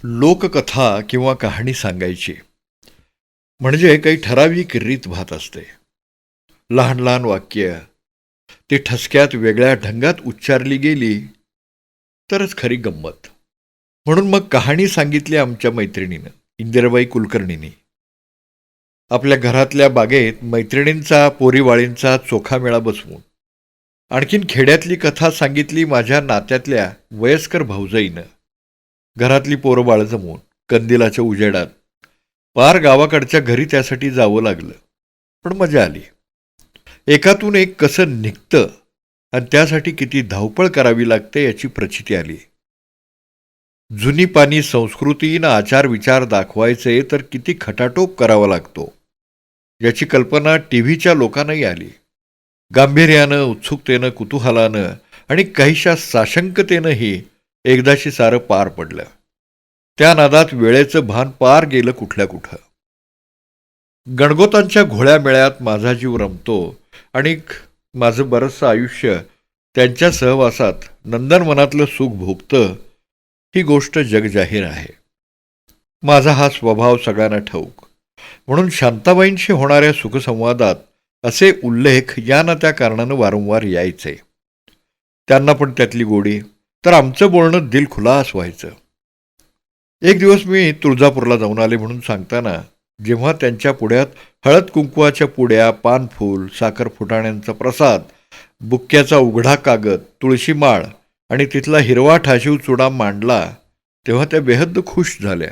लोककथा किंवा कहाणी सांगायची म्हणजे काही ठराविक रीतभात असते. लहान लहान वाक्य ती ठसक्यात वेगळ्या ढंगात उच्चारली गेली तरच खरी गंमत. म्हणून मग कहाणी सांगितली आमच्या मैत्रिणीनं, इंदिराबाई कुलकर्णींनी. आपल्या घरातल्या बागेत मैत्रिणींचा पोरीवाळींचा चोखा मेळा बसवून. आणखीन खेड्यातली कथा सांगितली माझ्या नात्यातल्या वयस्कर भाऊजाईनं. घरातली पोरं बाळ जमवून कंदिलाच्या उजेडात पार गावाकडच्या घरी त्यासाठी जावं लागलं, पण मजा आली. एकातून एक कसं निघतं आणि त्यासाठी किती धावपळ करावी लागते याची प्रचिती आली. जुनी पानी संस्कृती न आचार विचार दाखवायचे तर किती खटाटोप करावा लागतो याची कल्पना टीव्हीच्या लोकांनाही आली. गांभीर्यानं, उत्सुकतेनं, कुतूहलानं आणि काहीशा साशंकतेनंही एकदाशी सारं पार पडलं. त्या नादात वेळेचं भान पार गेलं कुठल्या कुठं. गणगोतांच्या घोळ्या मेळ्यात माझा जीव रमतो आणि माझं बरंचसं आयुष्य त्यांच्या सहवासात नंदनवनातलं सुख भोगतं ही गोष्ट जगजाहीर आहे. माझा हा स्वभाव सगळ्यांना ठाऊक. म्हणून शांताबाईंशी होणाऱ्या सुखसंवादात असे उल्लेख या ना त्या कारणानं वारंवार यायचे. त्यांना पण त्यातली गोडी, तर आमचं बोलणं दिलखुलास व्हायचं. एक दिवस मी तुळजापूरला जाऊन आले म्हणून सांगताना जेव्हा त्यांच्या पुढ्यात हळद कुंकवाच्या पुड्या, पानफूल, साखर फुटाण्यांचा प्रसाद, बुक्क्याचा उघडा कागद, तुळशी माळ आणि तिथला हिरवा ठाशीव चुडा मांडला तेव्हा त्या बेहद्द खुश झाल्या.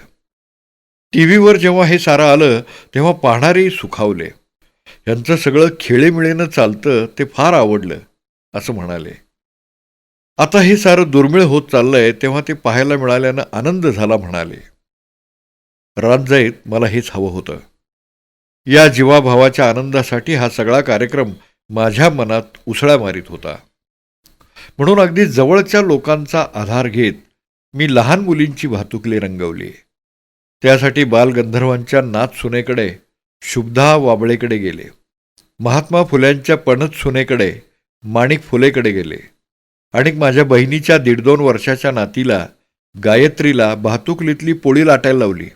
टीव्हीवर जेव्हा हे सारं आलं तेव्हा पाहणारेही सुखावले. यांचं सगळं खेळीमिळीनं चालतं ते फार आवडलं असं म्हणाले. आता हे सारं दुर्मिळ होत चाललंय तेव्हा ते पाहायला मिळाल्यानं आनंद झाला म्हणाले. रातजाईत मला हेच हवं होतं. या जीवाभावाच्या आनंदासाठी हा सगळा कार्यक्रम माझ्या मनात उसळ्या मारीत होता. म्हणून अगदी जवळच्या लोकांचा आधार घेत मी लहान मुलींची भातुकली रंगवली. त्यासाठी बालगंधर्वांच्या नाथ सुनेकडे, शुभदा वाबळेकडे गेले. महात्मा फुल्यांच्या पणत सुनेकडे, माणिक फुलेकडे गेले. आणि माझ्या बहिणीच्या 1.5-2 वर्षाच्या नातीला, गायत्रीला भातुकलीतली पोळी लाटायला लावली.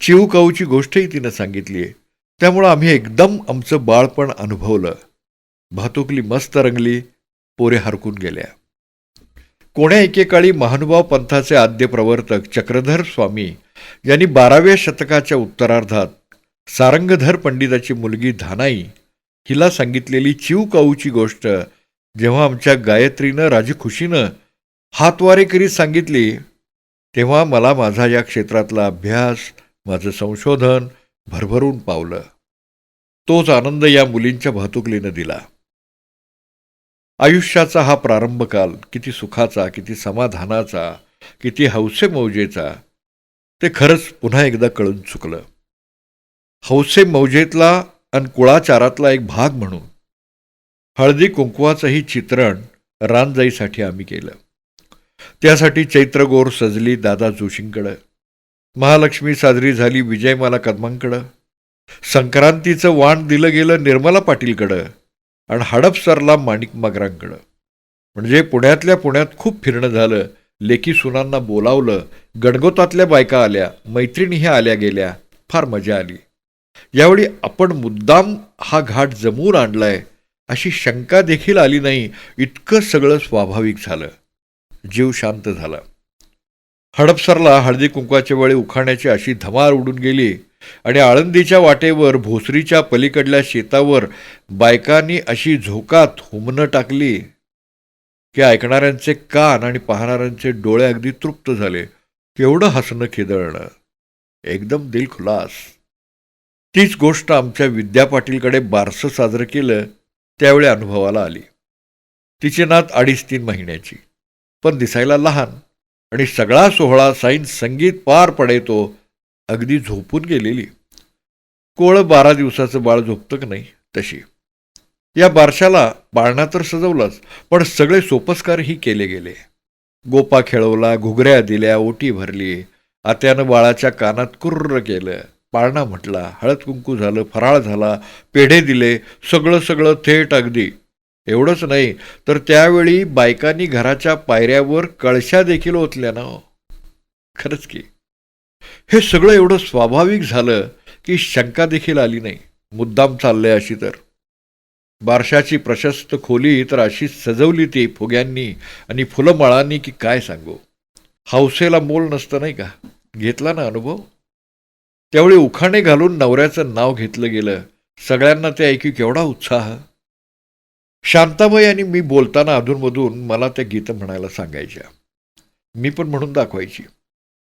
चिवकाऊची गोष्टही तिनं सांगितली. त्यामुळं आम्ही एकदम आमचं बाळपण अनुभवलं. भातुकली मस्त रंगली, पोरे हरकून गेल्या. कोण्या एकेकाळी महानुभाव पंथाचे आद्य प्रवर्तक चक्रधर स्वामी यांनी 12व्या शतकाच्या उत्तरार्धात सारंगधर पंडिताची मुलगी धानाई हिला सांगितलेली चिवकाऊची गोष्ट जेव्हा आमच्या गायत्रीनं राजीखुशीनं हातवारे करीत सांगितली तेव्हा मला माझा या क्षेत्रातला अभ्यास, माझं संशोधन भरभरून पावलं. तोच आनंद या मुलींच्या भातुकलीनं दिला. आयुष्याचा हा प्रारंभकाल किती सुखाचा, किती समाधानाचा, किती हौसे मौजेचा ते खरंच पुन्हा एकदा कळून चुकलं. हौसे मौजेतला आणि कुळाचारातला एक भाग म्हणून हळदी कुंकवाचंही चित्रण रानजाईसाठी आम्ही केलं. त्यासाठी चैत्रगोर सजली दादा जोशींकडं, महालक्ष्मी साजरी झाली विजयमाला कदमांकडं, संक्रांतीचं वाण दिलं गेलं निर्मला पाटीलकडं आणि हडपसरला माणिक मगरांकडं. म्हणजे पुण्यातल्या पुण्यात खूप फिरणं झालं. लेकी सुनांना बोलावलं, गणगोतातल्या बायका आल्या, मैत्रिणीही आल्या गेल्या, फार मजा आली. यावेळी आपण मुद्दाम हा घाट जमवून आणलाय अशी शंका देखील आली नाही. इतकं सगळं स्वाभाविक झालं. जीव शांत झाला. हडपसरला हळदी कुंकवाच्या वेळी उखाण्याची अशी धमार उडून गेली आणि आळंदीच्या वाटेवर भोसरीच्या पलीकडल्या शेतावर बायकांनी अशी झोकात हुमणं टाकली की ऐकणाऱ्यांचे कान आणि पाहणाऱ्यांचे डोळे अगदी तृप्त झाले. केवढं हसणं खिदळणं, एकदम दिलखुलास. तीच गोष्ट आमच्या विद्या पाटीलकडे बारसं साजरं केलं त्यावेळी अनुभवाला आली. तिची नात 2.5-3 महिन्याची, पण दिसायला लहान. आणि सगळा सोहळा सायन्स संगीत पार पडायतो अगदी झोपून गेलेली. कोळं 12 दिवसाचं बाळ झोपतं का नाही तशी. या बारशाला पाळणा तर सजवलाच, पण सगळे सोपस्कारही केले गेले. गोपा खेळवला, घुगऱ्या दिल्या, ओटी भरली, आत्यानं बाळाच्या कानात कुर्र केलं, पाळणा म्हटला, हळद कुंकू झालं, फराळ झाला, पेढे दिले, सगळं थेट अगदी. एवढंच नाही तर त्यावेळी बायकांनी घराच्या पायऱ्यावर कळशा देखील ओतल्या ना. खरंच की हे सगळं एवढं स्वाभाविक झालं की शंका देखील आली नाही. मुद्दाम चाललंय अशी तर. बारशाची प्रशस्त खोली तर अशी सजवली ती फुग्यांनी आणि फुलमाळांनी की काय सांगू. हौसेला मोल नसतं नाही का. घेतला ना अनुभव. त्यावेळी उखाणे घालून नवऱ्याचं नाव घेतलं गेलं. सगळ्यांना ते ऐकू केवढा उत्साह. शांताबाई आणि मी बोलताना अधूनमधून मला त्या गीतं म्हणायला सांगायच्या. मी पण म्हणून दाखवायची.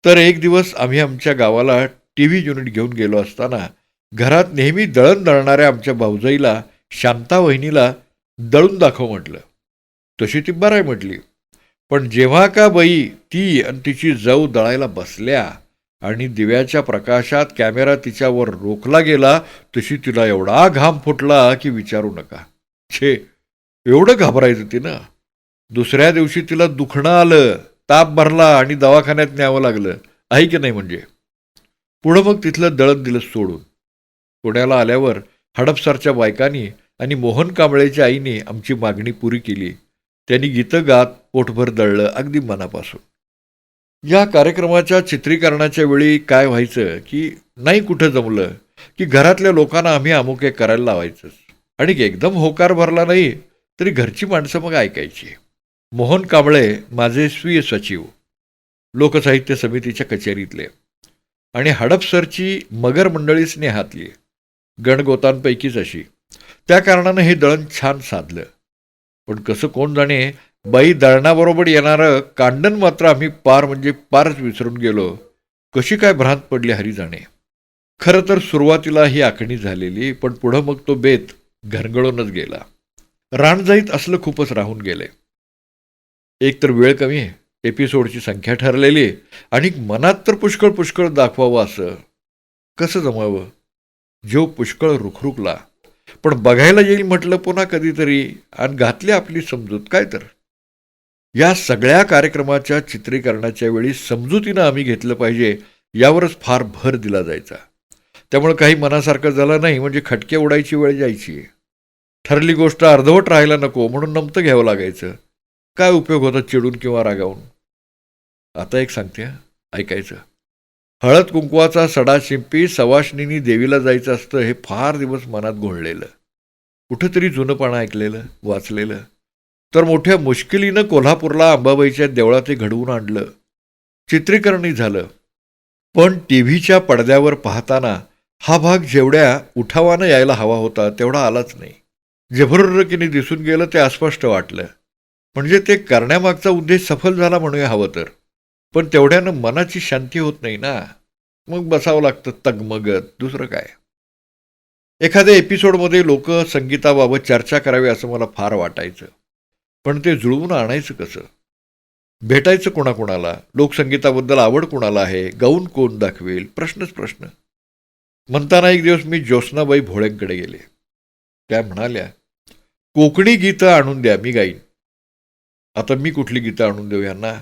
तर एक दिवस आम्ही आमच्या गावाला टीव्ही युनिट घेऊन गेलो असताना घरात नेहमी दळण दळणाऱ्या आमच्या भाऊजाईला, शांता वहिनीला दळून दाखव म्हटलं. तशी ती बराय म्हटली. पण जेव्हा का बाई ती आणि तिची जाऊ दळायला बसल्या आणि दिव्याच्या प्रकाशात कॅमेरा तिच्यावर रोखला गेला, तशी तिला एवढा घाम फुटला की विचारू नका. छे, एवढं घाबरायचं तिनं. दुसऱ्या दिवशी तिला दुखणं आलं, ताप भरला आणि दवाखान्यात न्यावं लागलं. आहे की नाही म्हणजे. पुढं मग तिथलं दळण दिलं सोडून. पुण्याला आल्यावर हडपसरच्या बायकांनी आणि मोहन कांबळेच्या आईने आमची मागणी पुरी केली. त्यांनी गीतं गात पोटभर दळलं अगदी मनापासून. या कार्यक्रमाच्या चित्रीकरणाच्या वेळी काय व्हायचं की नाही कुठं जमलं की घरातल्या लोकांना आम्ही अमुक एक करायला लावायचंच. आणि एकदम होकार भरला नाही तरी घरची माणसं मग ऐकायची. मोहन कांबळे माझे स्वीय सचिव, लोकसाहित्य समितीच्या कचेरीतले, आणि हडपसरची मगर मंडळी स्नेहातली, गणगोतांपैकीच अशी. त्या कारणानं हे दळण छान साधलं. पण कसं कोण जाणे, बाई दळणाबरोबर येणारं कांडण मात्र आम्ही पार म्हणजे पारच विसरून गेलो. कशी काय भ्रांत पडली हरी जाणे. खरं तर सुरुवातीला ही आखणी झालेली, पण पुढं मग तो बेत घरगळूनच गेला. रानजाईत असलं खूपच राहून गेले. एक तर वेळ कमी, एपिसोडची संख्या ठरलेली, आणि मनात तर पुष्कळ पुष्कळ दाखवावं असं. कसं जमावं. जीव पुष्कळ रुखरुखला. पण बघायला येईल म्हटलं पुन्हा कधीतरी, आणि घातली आपली समजूत काय तर. या सगळ्या कार्यक्रमाच्या चित्रीकरणाच्या वेळी समजुतीनं आम्ही घेतलं पाहिजे यावरच फार भर दिला जायचा. त्यामुळे काही मनासारखं झालं नाही म्हणजे खटके उडायची वेळ जायची. ठरली गोष्ट अर्धवट राहायला नको म्हणून नमतं घ्यावं लागायचं. काय उपयोग होता चिडून किंवा रागावून. आता एक सांगते, ऐकायचं. हळद कुंकवाचा सडा शिंपी सवाष्णीनी देवीला जायचं असतं हे फार दिवस मनात घोळलेलं. कुठंतरी जुनंपणा ऐकलेलं, वाचलेलं. तर मोठ्या मुश्किलीनं कोल्हापूरला अंबाबाईच्या देवळात ते घडवून आणलं. चित्रीकरणही झालं. पण टीव्हीच्या पडद्यावर पाहताना हा भाग जेवढ्या उठावानं यायला हवा होता तेवढा आलाच नाही. जबरदस्तीने दिसून गेलं ते अस्पष्ट वाटलं. म्हणजे ते करण्यामागचा उद्देश सफल झाला म्हणूया हवं तर. पण तेवढ्यानं मनाची शांती होत नाही ना. मग बसावं लागतं तगमगत, दुसरं काय. एखाद्या एपिसोडमध्ये लोक संगीताबाबत चर्चा करावी असं मला फार वाटायचं. पण ते जुळवून आणायचं कसं. भेटायचं कोणाकोणाला, लोकसंगीताबद्दल आवड कोणाला आहे, गाऊन कोण दाखवेल, प्रश्नच प्रश्न. म्हणताना एक दिवस मी ज्योत्स्नाबाई भोळेंकडे गेले. त्या म्हणाल्या, कोकणी गीतं आणून द्या, मी गाईन. आता मी कुठली गीतं आणून देऊ यांना.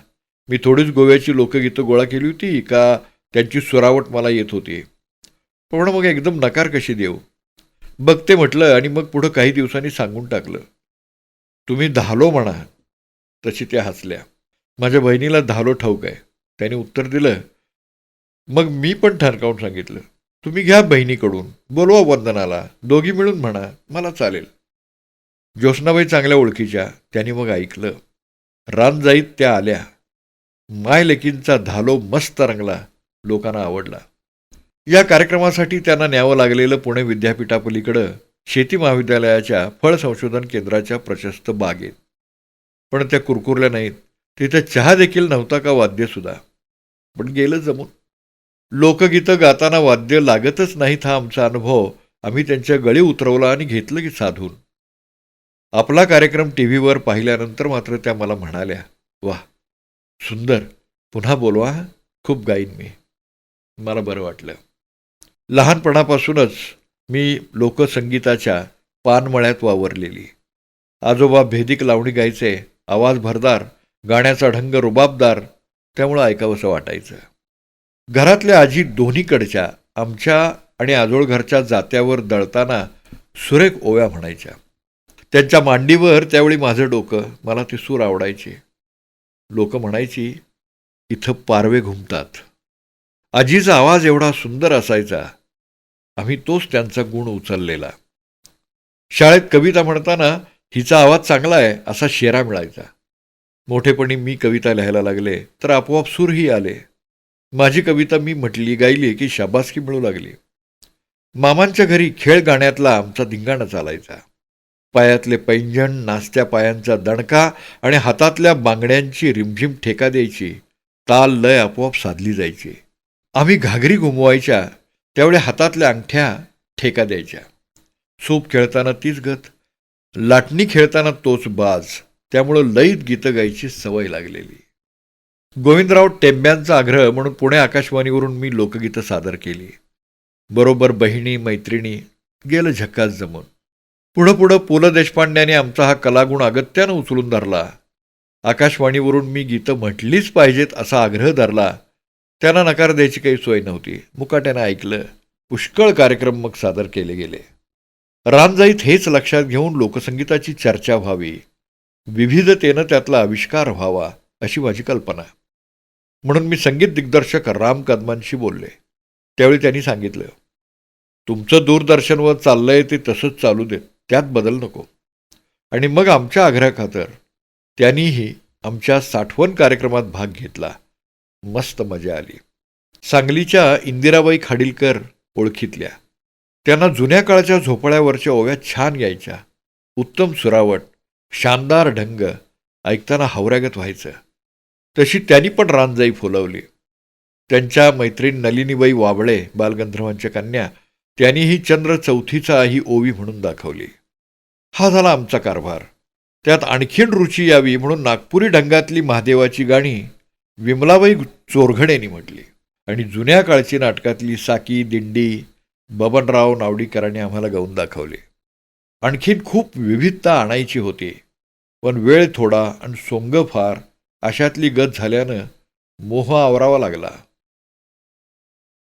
मी थोडीच गोव्याची लोकगीतं गोळा केली होती का त्यांची सुरावट मला येत होती. पण मग एकदम नकार कशी देऊ. बघते म्हटलं आणि मग पुढं काही दिवसांनी सांगून टाकलं, तुम्ही धालो म्हणा. तशी त्या हसल्या. माझ्या बहिणीला धालो ठाऊक आहे. त्याने उत्तर दिलं. मग मी पण ठणकावून सांगितलं, तुम्ही घ्या बहिणीकडून, बोलवा वंदनाला, दोघी मिळून म्हणा, मला चालेल. ज्योत्स्नाबाई चांगल्या ओळखीच्या, त्यांनी मग ऐकलं. रानजाईत त्या आल्या. मायलेकींचा धालो मस्त रंगला, लोकांना आवडला. या कार्यक्रमासाठी त्यांना न्यावं लागलेलं पुणे विद्यापीठापलीकडं शेती महाविद्यालयाच्या फळ संशोधन केंद्राच्या प्रशस्त बागेत. पण त्या कुरकुरल्या नाहीत. तिथे चहा देखील नव्हता का वाद्यसुद्धा. पण गेलं जमून. लोकगीतं गाताना वाद्य लागतच नाहीत हा आमचा अनुभव आम्ही त्यांच्या गळी उतरवला आणि घेतलं की साधून. आपला कार्यक्रम टीव्हीवर पाहिल्यानंतर मात्र त्या मला म्हणाल्या, वा सुंदर, पुन्हा बोलवा, खूप गाईन मी. मला बरं वाटलं. लहानपणापासूनच मी लोकसंगीताच्या पानमळ्यात वावरलेली. आजोबा भेदिक लावणी गायचे, आवाज भरदार, गाण्याचा ढंग रुबाबदार, त्यामुळं ऐकावंसं वाटायचं. घरातल्या आजी दोन्हीकडच्या आमच्या आणि आजोळघरच्या जात्यावर दळताना सुरेख ओव्या म्हणायच्या. त्यांच्या मांडीवर त्यावेळी माझं डोकं, मला ती सूर आवडायची. लोक म्हणायची, इथं पारवे घुमतात. आजीचा आवाज एवढा सुंदर असायचा, आम्ही तोच त्यांचा गुण उचललेला. शाळेत कविता म्हणताना हिचा आवाज चांगला आहे असा शेरा मिळायचा. मोठेपणी मी कविता लिहायला लागले तर आपोआप सूरही आले. माझी कविता मी म्हटली गायली की शाबासकी मिळू लागली. मामांच्या घरी खेळ गाण्यातला आमचा धिंगाणा चालायचा. पायातले पैंजण, नाचत्या पायांचा दणका आणि हातातल्या बांगड्यांची रिमझिम ठेका द्यायची. ताल लय आपोआप साधली जायची. आम्ही घागरी घुमवायच्या त्यावेळी हातातल्या अंगठ्या ठेका द्यायच्या. सूप खेळताना तीच गत, लाटणी खेळताना तोच बाज. त्यामुळं लयीत गीतं गायची सवय लागलेली. गोविंदराव टेंब्यांचा आग्रह म्हणून पुणे आकाशवाणीवरून मी लोकगीतं सादर केली. बरोबर बहिणी मैत्रिणी गेलं झक्कास जमून. पुढं पुढं पु ल देशपांड्याने आमचा हा कलागुण अगत्यानं उचलून धरला. आकाशवाणीवरून मी गीतं म्हटलीच पाहिजेत असा आग्रह धरला. त्यांना नकार द्यायची काही सोय नव्हती. मुकाट्यानं ऐकलं. पुष्कळ कार्यक्रम मग सादर केले गेले. रामजाईत हेच लक्षात घेऊन लोकसंगीताची चर्चा व्हावी, विविधतेनं त्यातला आविष्कार व्हावा अशी माझी कल्पना. म्हणून मी संगीत दिग्दर्शक राम कदमांशी बोलले. त्यावेळी त्यांनी सांगितलं, तुमचं दूरदर्शनवर चाललंय ते तसंच चालू देत, त्यात बदल नको. आणि मग आमच्या आग्रहाखातर त्यांनीही आमच्या 60वन कार्यक्रमात भाग घेतला. मस्त मजा आली. सांगलीच्या इंदिराबाई खाडीलकर ओळखीतल्या. त्यांना जुन्या काळच्या झोपाळ्यावरच्या ओव्या छान यायच्या. उत्तम सुरावट, शानदार ढंग, ऐकताना हावऱ्यागत व्हायचं. तशी त्यांनी पण रानजाई फुलवली. त्यांच्या मैत्रीण नलिनीबाई वाबळे, बालगंधर्वांच्या कन्या, त्यांनीही चंद्र चौथीचा ही ओवी म्हणून दाखवली. हा झाला आमचा कारभार. त्यात आणखीन रुची यावी म्हणून नागपुरी ढंगातली महादेवाची गाणी विमलाबाई चोरघडेंनी म्हटली. आणि जुन्या काळची नाटकातली साकी, दिंडी बबनराव नावडीकरांनी आम्हाला गाऊन दाखवले. आणखीन खूप विविधता आणायची होती, पण वेळ थोडा आणि सोंग फार अशातली गत झाल्यानं मोह आवरावा लागला.